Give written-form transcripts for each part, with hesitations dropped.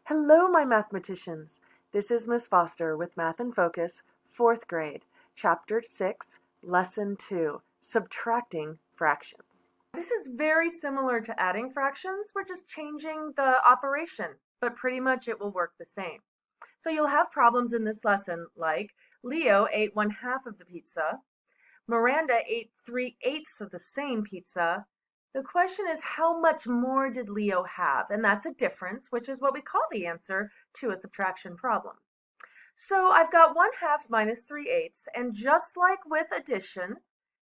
Hello, my mathematicians. This is Miss Foster with Math in Focus, 4th grade, Chapter 6, Lesson 2, Subtracting Fractions. This is very similar to adding fractions. We're just changing the operation, but pretty much it will work the same. So you'll have problems in this lesson like Leo ate 1/2 of the pizza, Miranda ate 3/8 of the same pizza. The question is, how much more did Leo have? And that's a difference, which is what we call the answer to a subtraction problem. So I've got 1/2 minus 3/8, and just like with addition,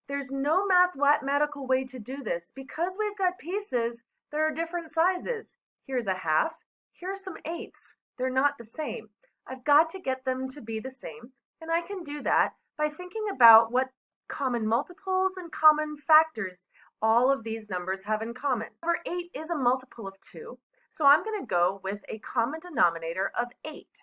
there's no mathematical way to do this because we've got pieces that are different sizes. Here's a 1/2, here's some 8ths. They're not the same. I've got to get them to be the same, and I can do that by thinking about what common multiples and common factors all of these numbers have in common. Number 8 is a multiple of 2, so I'm going to go with a common denominator of 8.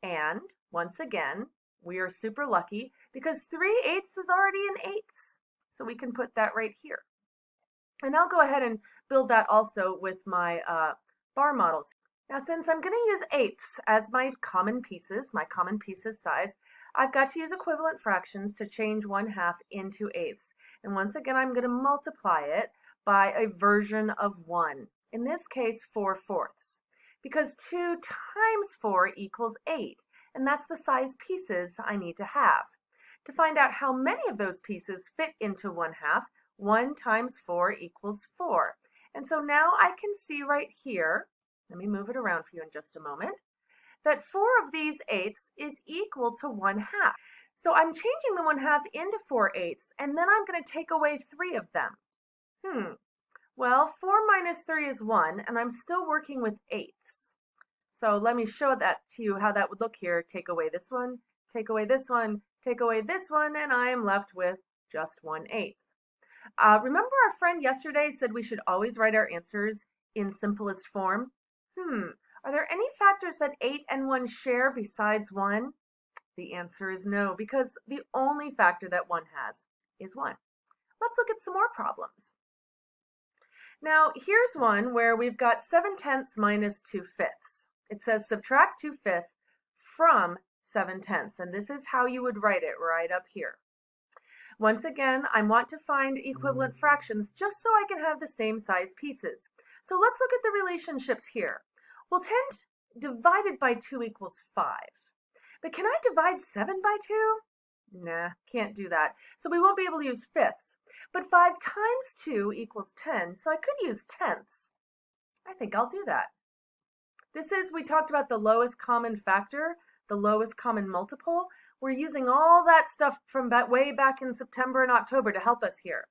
And once again, we are super lucky because 3/8 is already an 8ths, so we can put that right here. And I'll go ahead and build that also with my bar models. Now, since I'm going to use 8ths as my common pieces size, I've got to use equivalent fractions to change 1/2 into 8ths. And once again, I'm going to multiply it by a version of 1. In this case, 4/4, because 2 times 4 equals 8, and that's the size pieces I need to have. To find out how many of those pieces fit into 1/2, 1 times 4 equals 4. And so now I can see right here, let me move it around for you in just a moment, that 4 of these 8ths is equal to 1/2. So I'm changing the 1/2 into 4/8, and then I'm going to take away 3 of them. Well, 4 minus 3 is 1, and I'm still working with 8ths. So let me show that to you how that would look here. Take away this one, take away this one, take away this one, and I am left with just 1/8. Remember our friend yesterday said we should always write our answers in simplest form? Are there any factors that 8 and 1 share besides 1? The answer is no, because the only factor that 1 has is 1. Let's look at some more problems. Now, here's one where we've got 7/10 minus 2/5. It says subtract 2/5 from 7/10, and this is how you would write it right up here. Once again, I want to find equivalent fractions just so I can have the same size pieces. So let's look at the relationships here. Well, 10 divided by 2 equals 5. But can I divide 7 by 2? Nah, can't do that. So we won't be able to use fifths. But 5 times 2 equals 10, so I could use tenths. I think I'll do that. This is, we talked about the lowest common factor, the lowest common multiple. We're using all that stuff from way back in September and October to help us here.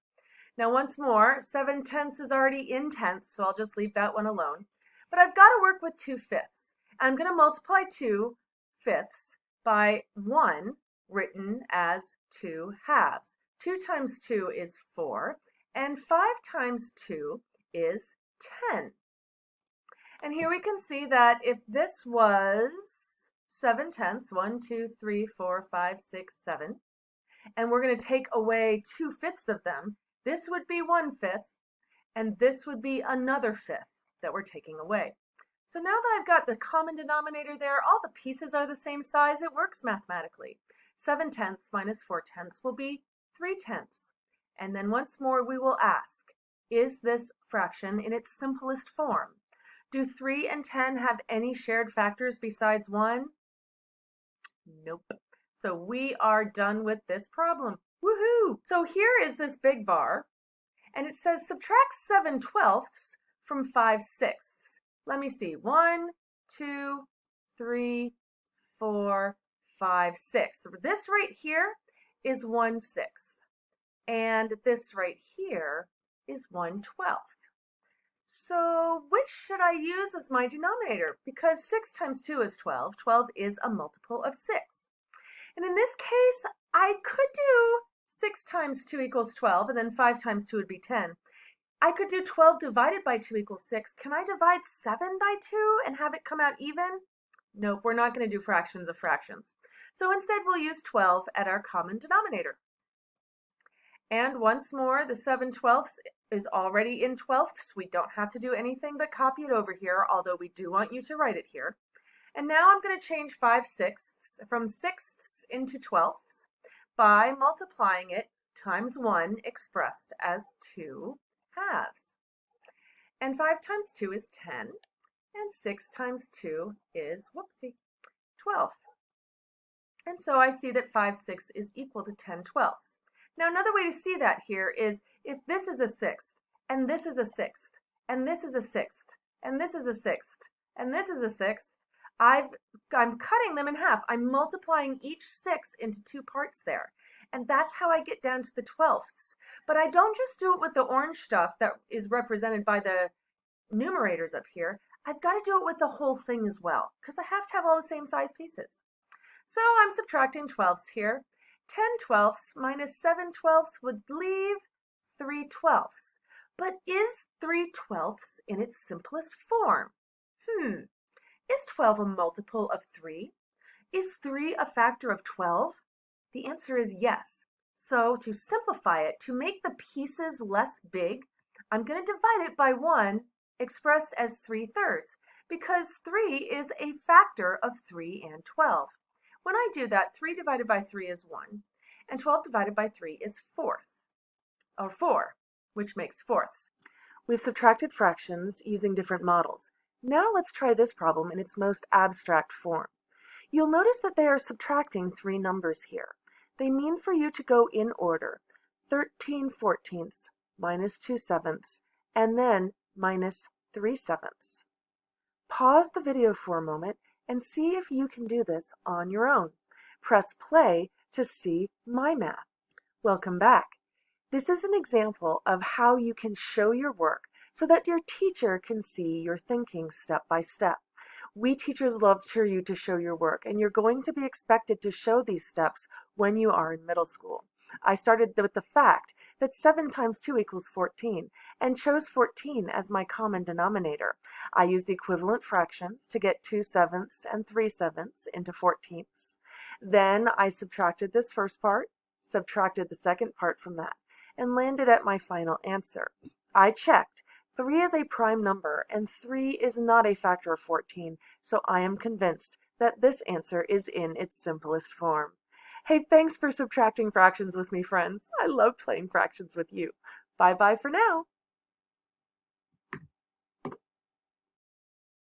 Now once more, 7/10 is already in tenths, so I'll just leave that one alone. But I've got to work with 2/5. I'm going to multiply 2/5 by 1, written as 2/2. 2 times 2 is 4, and 5 times 2 is 10. And here we can see that if this was 7/10, 1, 2, 3, 4, 5, 6, 7, and we're going to take away 2/5 of them, this would be 1/5, and this would be another 5th that we're taking away. So now that I've got the common denominator there, all the pieces are the same size, it works mathematically. 7/10 minus 4/10 will be 3/10. And then once more we will ask, is this fraction in its simplest form? Do 3 and 10 have any shared factors besides 1? Nope. So we are done with this problem. Woohoo! So here is this big bar, and it says subtract 7/12 from 5/6. Let me see. 1, 2, 3, 4, 5, 6. So this right here is 1/6. And this right here is 1/12. So which should I use as my denominator? Because 6 times 2 is 12. 12 is a multiple of 6. And in this case, I could do 6 times 2 equals 12, and then 5 times 2 would be 10. I could do 12 divided by 2 equals 6. Can I divide 7 by 2 and have it come out even? Nope, we're not going to do fractions of fractions. So instead we'll use 12 at our common denominator. And once more, the 7/12 is already in 12ths. We don't have to do anything but copy it over here, although we do want you to write it here. And now I'm going to change 5/6 from sixths into 12ths by multiplying it times 1 expressed as 2 halves. And 5 times 2 is 10, and 6 times 2 is, 12. And so I see that 5/6 is equal to 10/12. Now another way to see that here is if this is a sixth, and this is a sixth, and this is a sixth, and this is a sixth, and this is a sixth, I'm cutting them in half. I'm multiplying each 6 into 2 parts there. And that's how I get down to the 12ths. But I don't just do it with the orange stuff that is represented by the numerators up here. I've got to do it with the whole thing as well, because I have to have all the same size pieces. So I'm subtracting 12ths here. 10/12 minus 7/12 would leave 3/12. But is 3/12 in its simplest form? Is 12 a multiple of 3? Is 3 a factor of 12? The answer is yes. So to simplify it, to make the pieces less big, I'm going to divide it by 1 expressed as 3/3 because 3 is a factor of 3 and 12. When I do that, 3 divided by 3 is 1, and 12 divided by 3 is 4, which makes fourths. We've subtracted fractions using different models. Now let's try this problem in its most abstract form. You'll notice that they are subtracting 3 numbers here. They mean for you to go in order, 13/14 minus 2/7, and then minus 3/7. Pause the video for a moment and see if you can do this on your own. Press play to see my math. Welcome back. This is an example of how you can show your work so that your teacher can see your thinking step by step. We teachers love for you to show your work, and you're going to be expected to show these steps when you are in middle school. I started with the fact that 7 times 2 equals 14 and chose 14 as my common denominator. I used equivalent fractions to get 2/7 and 3/7 into 14ths. Then I subtracted this first part, subtracted the second part from that, and landed at my final answer. I checked. 3 is a prime number, and 3 is not a factor of 14, so I am convinced that this answer is in its simplest form. Hey, thanks for subtracting fractions with me, friends. I love playing fractions with you. Bye-bye for now.